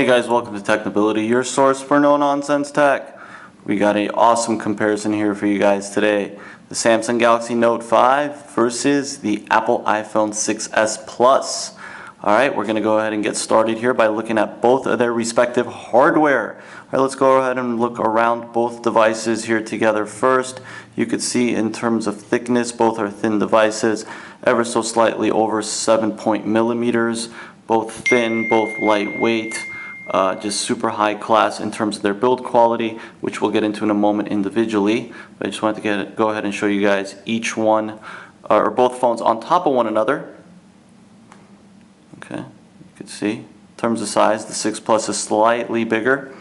Hey guys, welcome to Technibility, your source for no-nonsense tech. We got an awesome comparison here for you guys today. The Samsung Galaxy Note 5 versus the Apple iPhone 6s Plus. Alright, we're going to go ahead and get started here by looking at both of their respective hardware. Alright, let's go ahead and look around both devices here together first. You could see in terms of thickness, both are thin devices, ever so slightly over 7 millimeters. Both thin, both lightweight. Just super high class in terms of their build quality, which we'll get into in a moment individually. But I just wanted to go ahead and show you guys each one, or both phones on top of one another. Okay, you can see in terms of size, the 6 Plus is slightly bigger.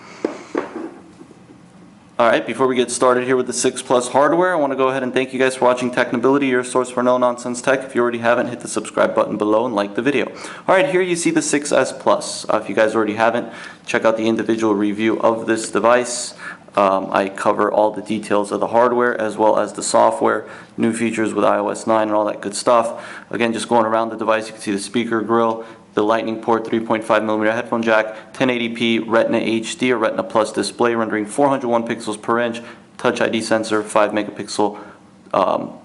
Alright, before we get started here with the 6 Plus hardware, I want to go ahead and thank you guys for watching Technibility, your source for no-nonsense tech. If you already haven't, hit the subscribe button below and like the video. Alright, here you see the 6s Plus. If you guys already haven't, check out the individual review of this device. I cover all the details of the hardware as well as the software, new features with iOS 9 and all that good stuff. Again, just going around the device, you can see the speaker grill, the lightning port, 3.5mm headphone jack, 1080p Retina HD or Retina Plus display rendering 401 pixels per inch, Touch ID sensor, 5 megapixel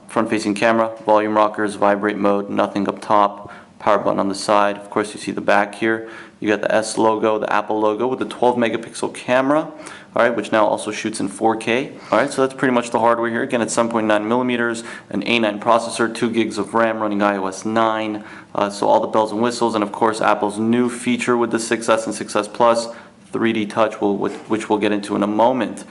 front-facing camera, volume rockers, vibrate mode, nothing up top, power button on the side. Of course, you see the back here. You got the S logo, the Apple logo with the 12 megapixel camera, alright, which now also shoots in 4K. Alright, so that's pretty much the hardware here. Again, it's 7.9 millimeters, an A9 processor, 2 gigs of RAM running iOS 9, so all the bells and whistles, and of course Apple's new feature with the 6s and 6s Plus, 3D Touch, which we'll get into in a moment.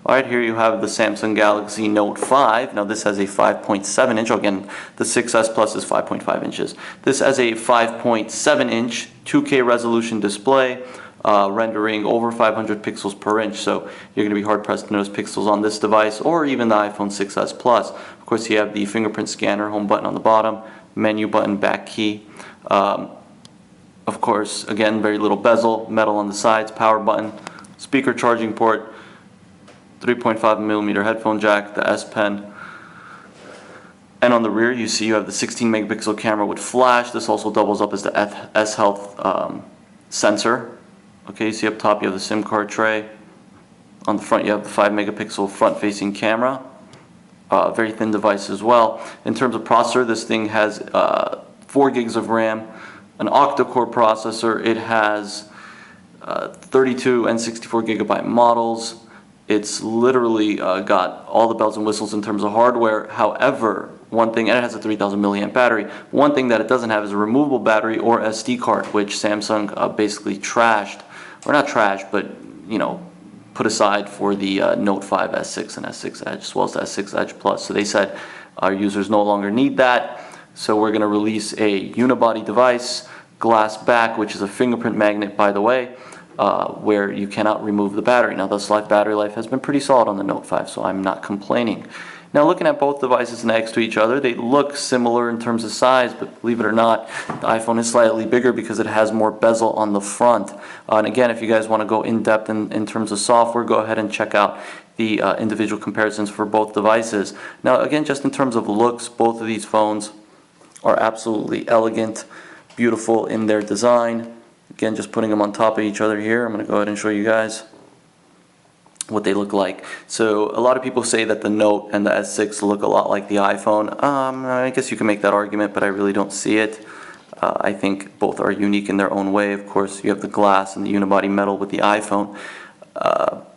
Alright, here you have the Samsung Galaxy Note 5. Now this has a 5.7 inch, again the 6s Plus is 5.5 inches. This has a 5.7 inch 2K resolution display, rendering over 500 pixels per inch, so you're going to be hard pressed to notice pixels on this device or even the iPhone 6s Plus. Of course, you have the fingerprint scanner, home button on the bottom, menu button, back key. Of course, again, very little bezel, metal on the sides, power button, speaker charging port, 3.5mm headphone jack, the S Pen. And on the rear, you see you have the 16 megapixel camera with flash. This also doubles up as the S Health sensor. Okay, you see up top you have the SIM card tray. On the front you have the 5 megapixel front facing camera. Very thin device as well. In terms of processor, this thing has 4 gigs of RAM, an octa-core processor. It has 32 and 64 gigabyte models. It's literally got all the bells and whistles in terms of hardware. However, one thing, and it has a 3000 milliamp battery. One thing that it doesn't have is a removable battery or SD card, which Samsung basically trashed, or not trashed, but you know, put aside for the Note 5 S6 and S6 Edge, as well as the S6 Edge Plus. So they said our users no longer need that. So we're going to release a unibody device, glass back, which is a fingerprint magnet, by the way. Where you cannot remove the battery. Now, thus battery life has been pretty solid on the Note 5, so I'm not complaining. Now, looking at both devices next to each other, they look similar in terms of size, but believe it or not, the iPhone is slightly bigger because it has more bezel on the front. And again, if you guys want to go in depth in terms of software, go ahead and check out the individual comparisons for both devices. Now, again, just in terms of looks, both of these phones are absolutely elegant, beautiful in their design. Again, just putting them on top of each other here. I'm going to go ahead and show you guys what they look like. So a lot of people say that the Note and the S6 look a lot like the iPhone. I guess you can make that argument, but I really don't see it. I think both are unique in their own way. Of course, you have the glass and the unibody metal with the iPhone.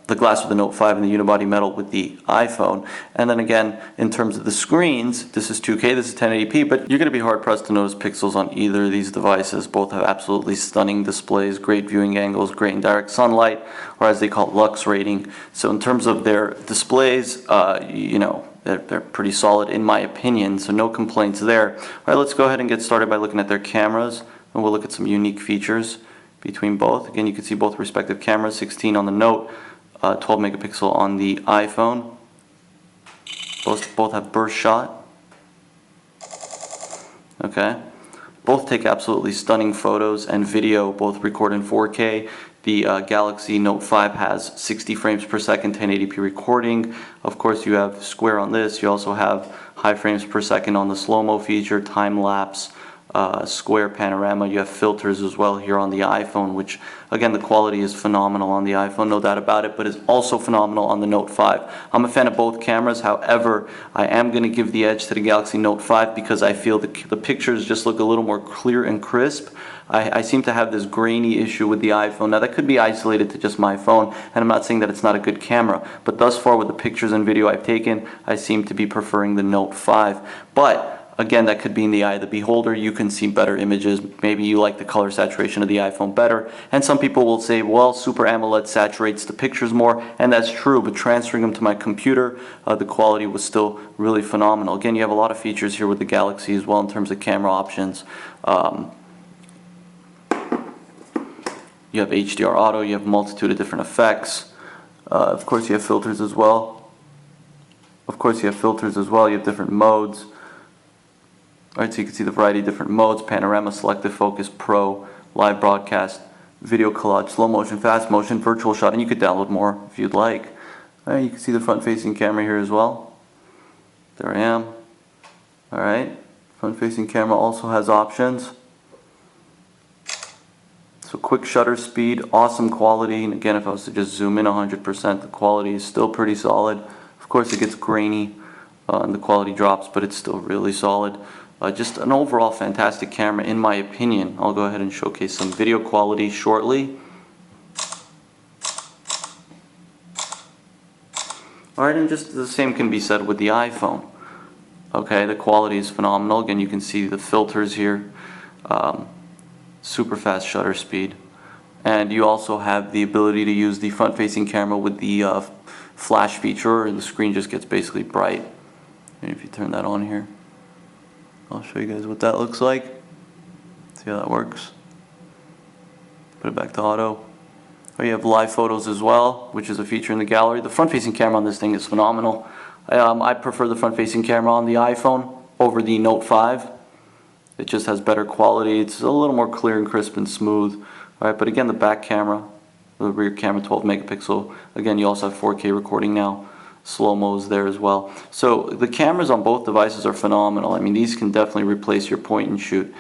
The glass with the Note 5 and the unibody metal with the iPhone. And then again, in terms of the screens, this is 2K, this is 1080p, but you're going to be hard pressed to notice pixels on either of these devices. Both have absolutely stunning displays, great viewing angles, great in direct sunlight, or as they call it, lux rating. So in terms of their displays, you know, they're pretty solid in my opinion, so no complaints there. All right, let's go ahead and get started by looking at their cameras, and we'll look at some unique features between both. Again, you can see both respective cameras, 16 on the Note, 12 megapixel on the iPhone. Both have burst shot. Okay. Both take absolutely stunning photos and video. Both record in 4K. The Galaxy Note 5 has 60 frames per second 1080p recording. Of course, you have square on this. You also have high frames per second on the slow-mo feature, time lapse, square panorama. You have filters as well here on the iPhone, which again, the quality is phenomenal on the iPhone, no doubt about it, but is also phenomenal on the Note 5. I'm a fan of both cameras. However, I am going to give the edge to the Galaxy Note 5 because I feel the pictures just look a little more clear and crisp. I seem to have this grainy issue with the iPhone. Now that could be isolated to just my phone, and I'm not saying that it's not a good camera, but thus far with the pictures and video I've taken, I seem to be preferring the Note 5. But again, that could be in the eye of the beholder. You can see better images. Maybe you like the color saturation of the iPhone better. And some people will say, well, Super AMOLED saturates the pictures more, and that's true, but transferring them to my computer, the quality was still really phenomenal. Again, you have a lot of features here with the Galaxy as well in terms of camera options. You have HDR auto, you have a multitude of different effects. Of course, you have filters as well. You have different modes. Alright, so you can see the variety of different modes: panorama, selective focus, pro, live broadcast, video collage, slow motion, fast motion, virtual shot, and you could download more if you'd like. Alright, you can see the front facing camera here as well. There I am. Alright, front facing camera also has options. So quick shutter speed, awesome quality, and again, if I was to just zoom in 100%, the quality is still pretty solid. Of course, it gets grainy and the quality drops, but it's still really solid. Just an overall fantastic camera in my opinion. I'll go ahead and showcase some video quality shortly. Alright, and just the same can be said with the iPhone. Okay, the quality is phenomenal. Again, you can see the filters here. Super fast shutter speed, and you also have the ability to use the front-facing camera with the flash feature, and the screen just gets basically bright. And if you turn that on here, I'll show you guys what that looks like. See how that works. Put it back to auto. Oh, you have live photos as well, which is a feature in the gallery. The front-facing camera on this thing is phenomenal. I prefer the front-facing camera on the iPhone over the Note 5. It just has better quality. It's a little more clear and crisp and smooth. Alright, but again, the back camera, the rear camera, 12 megapixel. Again, you also have 4K recording now. Slow-mo's there as well. So the cameras on both devices are phenomenal. I mean, these can definitely replace your point and shoot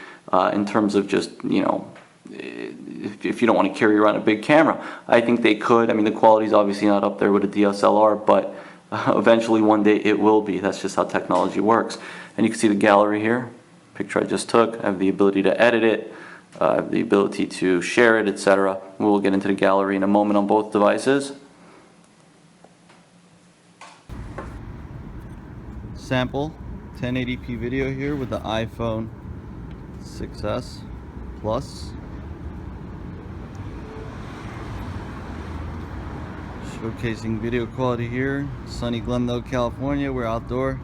in terms of just, you know, if you don't want to carry around a big camera. I think they could. I mean, the quality's obviously not up there with a DSLR, but eventually one day it will be. That's just how technology works. And you can see the gallery here. Picture I just took. I have the ability to edit it, I have the ability to share it, etc. We'll get into the gallery in a moment on both devices. Sample 1080p video here with the iPhone 6s Plus. Showcasing video quality here. Sunny Glendale, California. We're outdoor.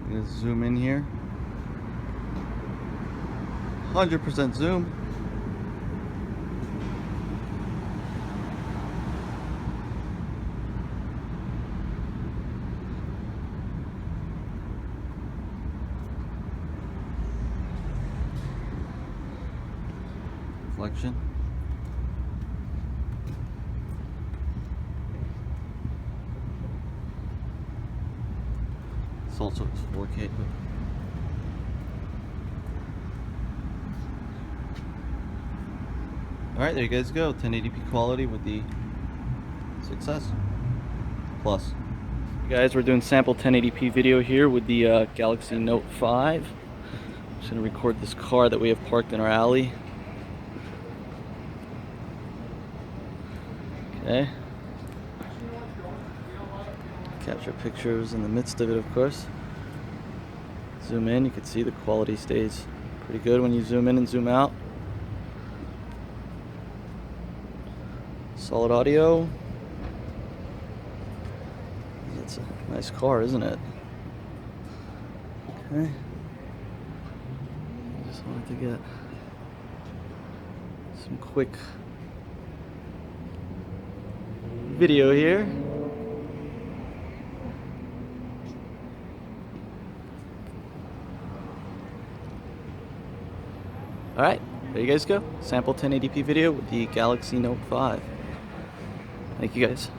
I'm gonna zoom in here. 100% zoom. Reflection. It's also 4K. Alright, there you guys go. 1080p quality with the 6s Plus. Guys, we're doing sample 1080p video here with the Galaxy Note 5. I'm just going to record this car that we have parked in our alley. Okay. Capture pictures in the midst of it, of course. Zoom in, you can see the quality stays pretty good when you zoom in and zoom out. Solid audio. That's a nice car, isn't it? Okay. Just wanted to get some quick video here. Alright, there you guys go. Sample 1080p video with the Galaxy Note 5. Thank you guys.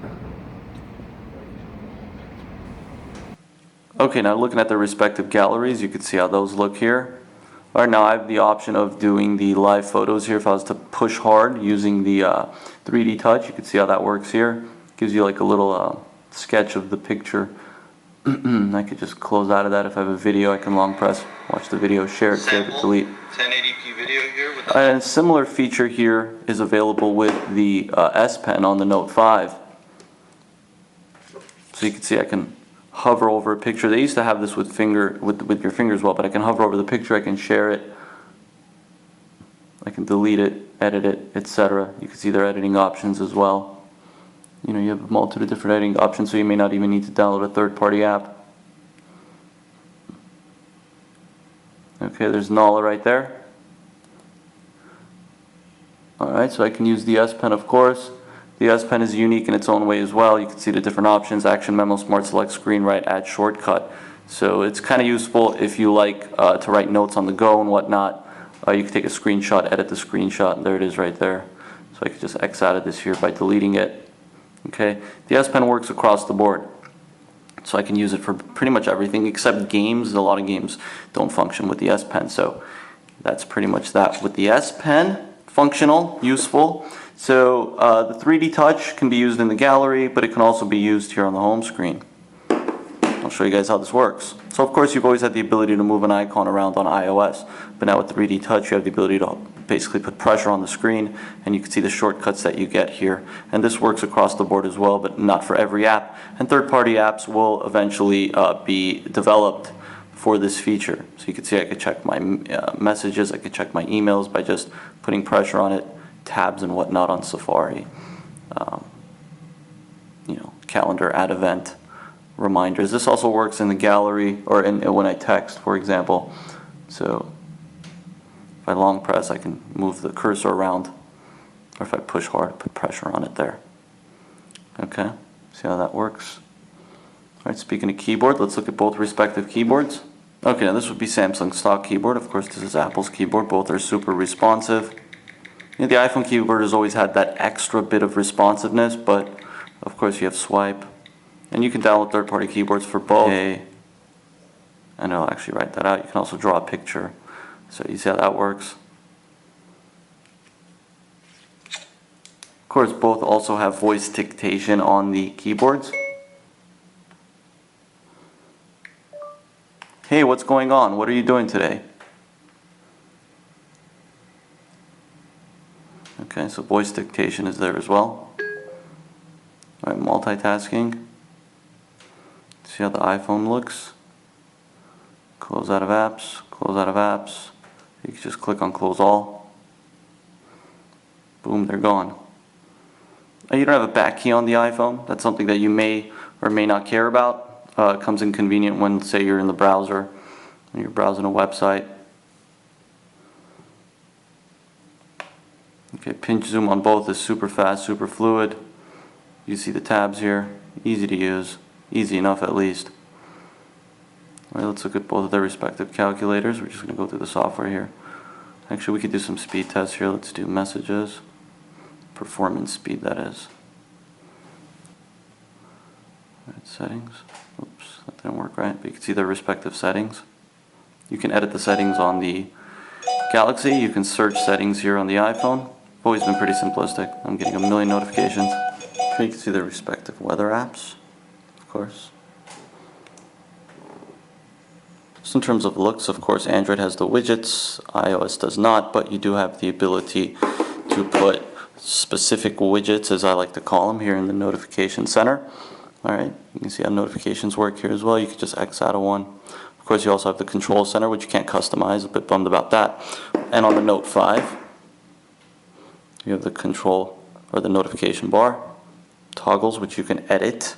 Okay, now looking at the respective galleries, you can see how those look here. All right, now I have the option of doing the live photos here. If I was to push hard using the 3D touch, you can see how that works here. Gives you like a little sketch of the picture. I could just close out of that. If I have a video, I can long press, watch the video, share it, save it, delete. 1080p video here with And a similar feature here is available with the S Pen on the Note 5. So you can see I can hover over a picture. They used to have this with your finger as well, but I can hover over the picture, I can share it, I can delete it, edit it, etc. You can see their editing options as well. You know, you have a multitude of different editing options, so you may not even need to download a third-party app. Okay, there's Nala right there. Alright, so I can use the S Pen, of course. The S Pen is unique in its own way as well. You can see the different options: Action Memo, Smart Select, Screen Write, Add Shortcut. So it's kind of useful if you like to write notes on the go and whatnot. You can take a screenshot, edit the screenshot, and there it is right there. So I could just X out of this here by deleting it. Okay, the S Pen works across the board. So I can use it for pretty much everything except games. A lot of games don't function with the S Pen. So that's pretty much that with the S Pen. Functional, useful. So the 3D touch can be used in the gallery, but it can also be used here on the home screen. I'll show you guys how this works. So of course you've always had the ability to move an icon around on iOS, but now with 3D touch you have the ability to basically put pressure on the screen, and you can see the shortcuts that you get here. And this works across the board as well, but not for every app. And third-party apps will eventually be developed for this feature. So you can see I could check my messages, I could check my emails by just putting pressure on it, tabs and whatnot on Safari. You know, calendar, add event, reminders. This also works in the gallery or when I text, for example. So if I long press, I can move the cursor around, or if I push hard, put pressure on it there. Okay, see how that works? All right, speaking of keyboard, let's look at both respective keyboards. Okay, now this would be Samsung's stock keyboard. Of course, this is Apple's keyboard. Both are super responsive. You know, the iPhone keyboard has always had that extra bit of responsiveness, but of course you have swipe. And you can download third-party keyboards for both. And it'll actually write that out. You can also draw a picture. So you see how that works. Of course, both also have voice dictation on the keyboards. Hey, what's going on? What are you doing today? Okay, so voice dictation is there as well. All right, multitasking. See how the iPhone looks? Close out of apps, close out of apps. You can just click on close all. Boom, they're gone. You don't have a back key on the iPhone. That's something that you may or may not care about. It comes inconvenient when, say, you're in the browser and you're browsing a website. Okay, pinch zoom on both is super fast, super fluid. You see the tabs here, easy to use, easy enough at least. All right, let's look at both of their respective calculators. We're just going to go through the software here. Actually, we could do some speed tests here. Let's do messages, performance speed, that is. All right, settings. Oops, that didn't work right, but you can see their respective settings. You can edit the settings on the Galaxy. You can search settings here on the iPhone. Always been pretty simplistic. I'm getting a million notifications. You can see their respective weather apps, of course. Just in terms of looks, of course, Android has the widgets, iOS does not, but you do have the ability to put specific widgets, as I like to call them, here in the notification center. Alright, you can see how notifications work here as well. You can just X out of one. Of course, you also have the control center, which you can't customize. A bit bummed about that. And on the Note 5, you have the control or the notification bar, toggles, which you can edit.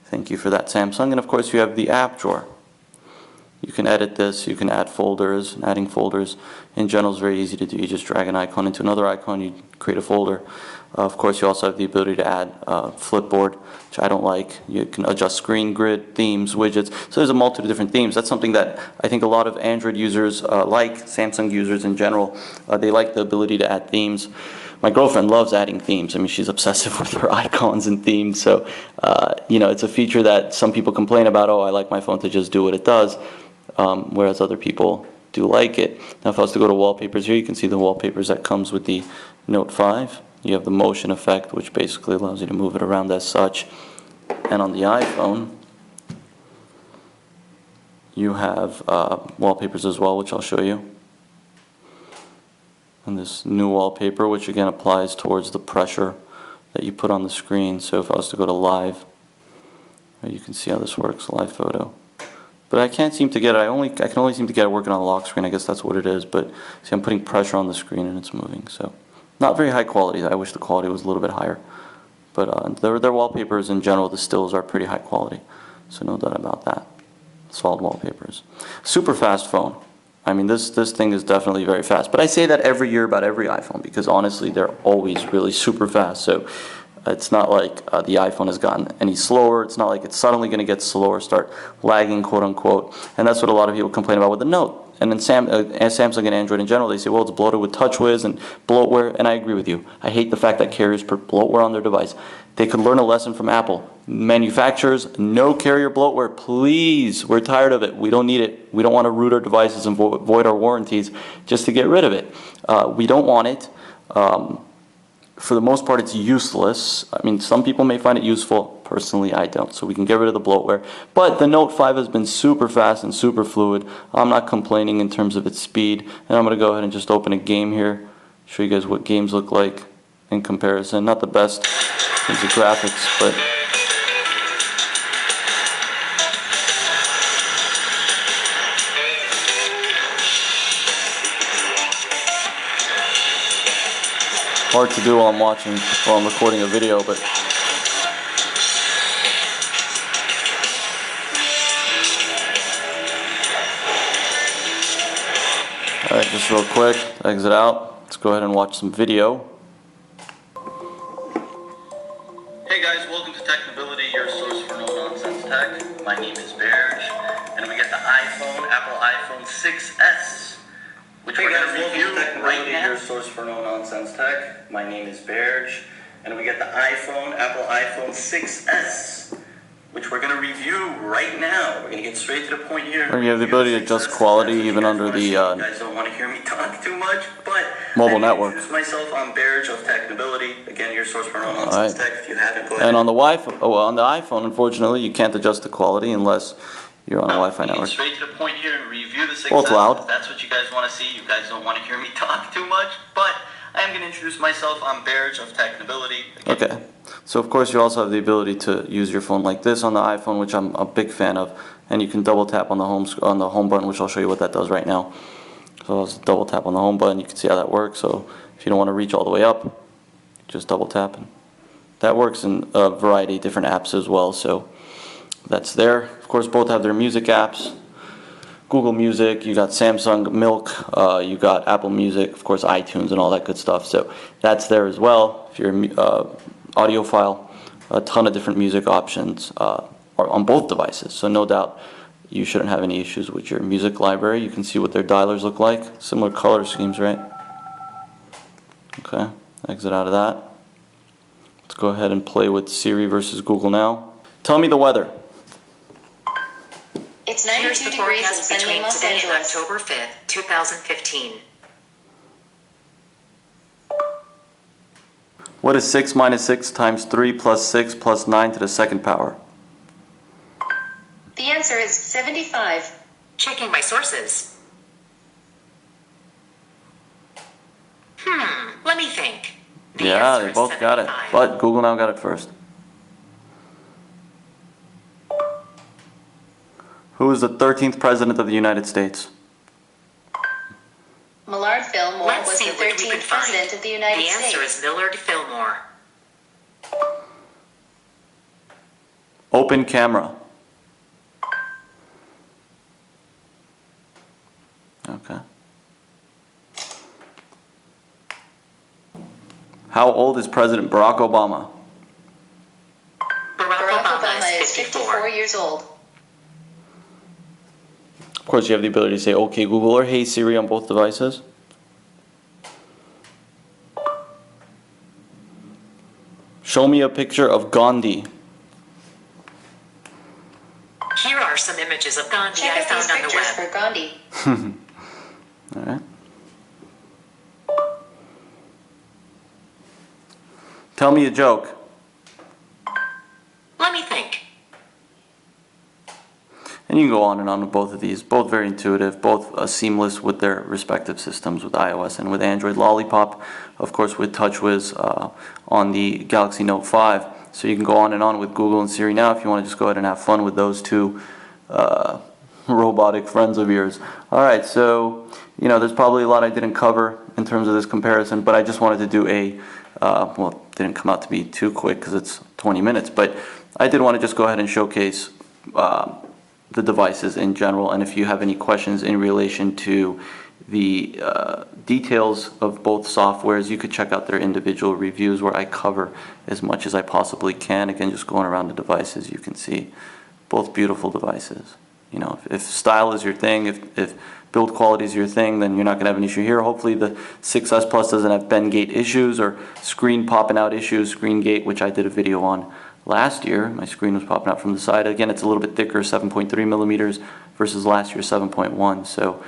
Thank you for that, Samsung. And of course, you have the app drawer. You can edit this, you can add folders. Adding folders in general is very easy to do. You just drag an icon into another icon, you create a folder. Of course, you also have the ability to add Flipboard, which I don't like. You can adjust screen, grid, themes, widgets. So there's a multitude of different themes. That's something that I think a lot of Android users like, Samsung users in general. They like the ability to add themes. My girlfriend loves adding themes. I mean, she's obsessive with her icons and themes. So, you know, it's a feature that some people complain about. Oh, I like my phone to just do what it does. Whereas other people do like it. Now if I was to go to wallpapers here, you can see the wallpapers that comes with the Note 5. You have the motion effect, which basically allows you to move it around as such. And on the iPhone, you have wallpapers as well, which I'll show you. And this new wallpaper, which again applies towards the pressure that you put on the screen. So if I was to go to live, you can see how this works, live photo. But I can't seem to get it, I can only seem to get it working on the lock screen. I guess that's what it is. But see, I'm putting pressure on the screen and it's moving. So not very high quality. I wish the quality was a little bit higher. But their wallpapers in general, the stills are pretty high quality. So no doubt about that. Solid wallpapers. Super fast phone. I mean, this thing is definitely very fast. But I say that every year about every iPhone because honestly, they're always really super fast. So it's not like the iPhone has gotten any slower. It's not like it's suddenly going to get slower, start lagging, quote unquote. And that's what a lot of people complain about with the Note. And then Samsung and Android in general, they say, well, it's bloated with TouchWiz and bloatware. And I agree with you. I hate the fact that carriers put bloatware on their device. They could learn a lesson from Apple. Manufacturers, no carrier bloatware, please. We're tired of it. We don't need it. We don't want to root our devices and void our warranties just to get rid of it. We don't want it. For the most part, it's useless. I mean, some people may find it useful. Personally, I don't. So we can get rid of the bloatware. But the Note 5 has been super fast and super fluid. I'm not complaining in terms of its speed. And I'm going to go ahead and just open a game here. Show you guys what games look like in comparison. Not the best in terms of graphics, but hard to do while I'm recording a video, but alright, just real quick, exit out. Let's go ahead and watch some video. Hey guys, welcome to Technibility, your source for no-nonsense tech. My name is Berj, and we get the Apple iPhone 6s, which we're going to review right now. Your source for no-nonsense tech. My name is Berj, and we get the Apple iPhone 6s, which we're going to review right now. We're going to get straight to the point here. You have the ability to adjust quality even under the you guys don't want to hear me talk too much, but mobile network. Introduce myself. I'm Berj of Technibility. Again, your source for no-nonsense tech. If you haven't, go ahead. And on the on the iPhone, unfortunately, you can't adjust the quality unless you're on a Wi-Fi network. Get straight to the point here and review the 6s. Well, it's loud. That's what you guys want to see. You guys don't want to hear me talk too much, but I am going to introduce myself. I'm Berj of Technibility. Again, Okay. So of course you also have the ability to use your phone like this on the iPhone, which I'm a big fan of, and you can double tap on the home button, which I'll show you what that does right now. So I'll just double tap on the home button. You can see how that works. So if you don't want to reach all the way up, just double tap, and that works in a variety of different apps as well. So that's there. Of course, both have their music apps. Google Music, you got Samsung Milk, you got Apple Music, of course iTunes and all that good stuff. So that's there as well. If you're audiophile, a ton of different music options are on both devices. So no doubt you shouldn't have any issues with your music library. You can see what their dialers look like. Similar color schemes, right? Okay, exit out of that. Let's go ahead and play with Siri versus Google now. Tell me the weather. It's 92 degrees and sunny in Los today and Angeles. October 5th, 2015. What is 6 minus 6 times 3 plus 6 plus 9 to the second power? The answer is 75. Checking my sources. Let me think. The Yeah, answer they is both got it. 75. But Google now got it first. Who is the 13th president of the United States? Millard Fillmore Let's was see the what we can 13th find. president of the United The answer States. is Millard Fillmore. Open camera. Okay. How old is President Barack Obama? Barack Barack Obama is 54 years old. Of course, you have the ability to say OK Google or Hey Siri on both devices. Show me a picture of Gandhi. Here are some images of Gandhi Check I out these found on the pictures web. for Gandhi. All right. Tell me a joke. Let me think. And you can go on and on with both of these. Both very intuitive, both seamless with their respective systems with iOS and with Android. Lollipop, of course, with TouchWiz on the Galaxy Note 5. So you can go on and on with Google and Siri now if you want to just go ahead and have fun with those two robotic friends of yours. Alright, so, you know, there's probably a lot I didn't cover in terms of this comparison, but I just wanted to do a, well, it didn't come out to be too quick because it's 20 minutes, but I did want to just go ahead and showcase the devices in general, and if you have any questions in relation to the details of both softwares, you could check out their individual reviews where I cover as much as I possibly can. Again, just going around the devices, you can see both beautiful devices. You know, if style is your thing, if build quality is your thing, then you're not going to have an issue here. Hopefully the 6S Plus doesn't have bend-gate issues or screen popping out issues, screen gate, which I did a video on last year. My screen was popping out from the side. Again, it's a little bit thicker, 7.3 millimeters versus last year 7.1. So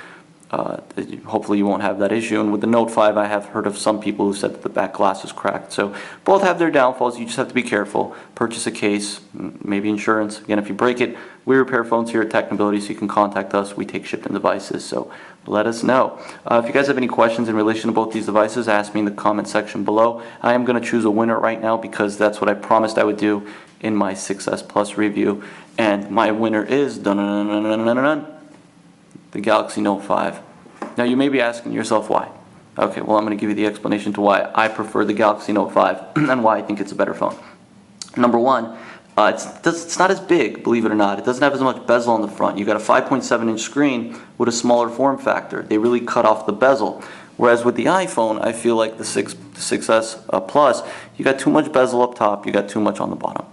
hopefully you won't have that issue. And with the Note 5, I have heard of some people who said that the back glass is cracked. So both have their downfalls. You just have to be careful. Purchase a case, maybe insurance. Again, if you break it, we repair phones here at Technibility, so you can contact us. We take shipped-in devices, so let us know. If you guys have any questions in relation to both these devices, ask me in the comment section below. I am going to choose a winner right now because that's what I promised I would do in my 6S Plus review. And my winner is the Galaxy Note 5. Now you may be asking yourself why. Okay, well I'm going to give you the explanation to why I prefer the Galaxy Note 5 and why I think it's a better phone. Number one, it's not as big, believe it or not. It doesn't have as much bezel on the front. You got a 5.7-inch screen with a smaller form factor. They really cut off the bezel. Whereas with the iPhone, I feel like the 6S Plus, you got too much bezel up top, you got too much on the bottom.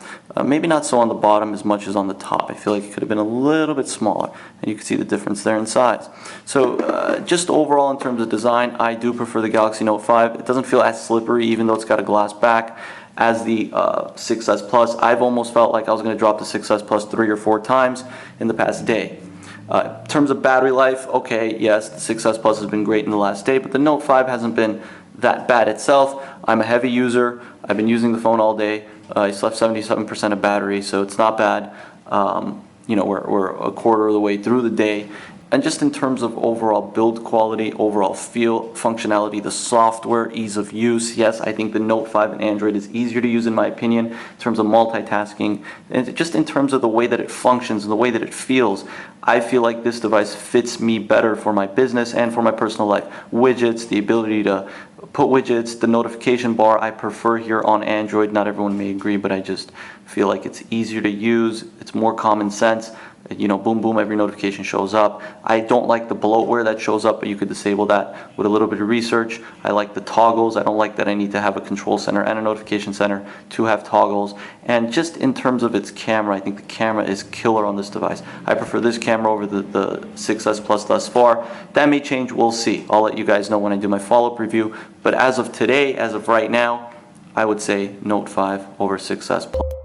Maybe not so on the bottom as much as on the top. I feel like it could have been a little bit smaller, and you can see the difference there in size. So just overall in terms of design, I do prefer the Galaxy Note 5. It doesn't feel as slippery even though it's got a glass back as the 6S Plus. I've almost felt like I was going to drop the 6S Plus 3 or 4 times in the past day. In terms of battery life, okay, yes, the 6S Plus has been great in the last day, but the Note 5 hasn't been that bad itself. I'm a heavy user. I've been using the phone all day. I still have 77% of battery, so it's not bad. You know, we're a quarter of the way through the day. And just in terms of overall build quality, overall feel, functionality, the software, ease of use, yes, I think the Note 5 and Android is easier to use in my opinion in terms of multitasking. And just in terms of the way that it functions and the way that it feels, I feel like this device fits me better for my business and for my personal life. Widgets, the ability to put widgets, the notification bar, I prefer here on Android. Not everyone may agree, but I just feel like it's easier to use. It's more common sense. You know, boom, boom, every notification shows up. I don't like the bloatware that shows up, but you could disable that with a little bit of research. I like the toggles. I don't like that I need to have a control center and a notification center to have toggles. And just in terms of its camera, I think the camera is killer on this device. I prefer this camera over the 6S Plus thus far. That may change, we'll see. I'll let you guys know when I do my follow-up review. But as of today, as of right now, I would say Note 5 over 6S Plus.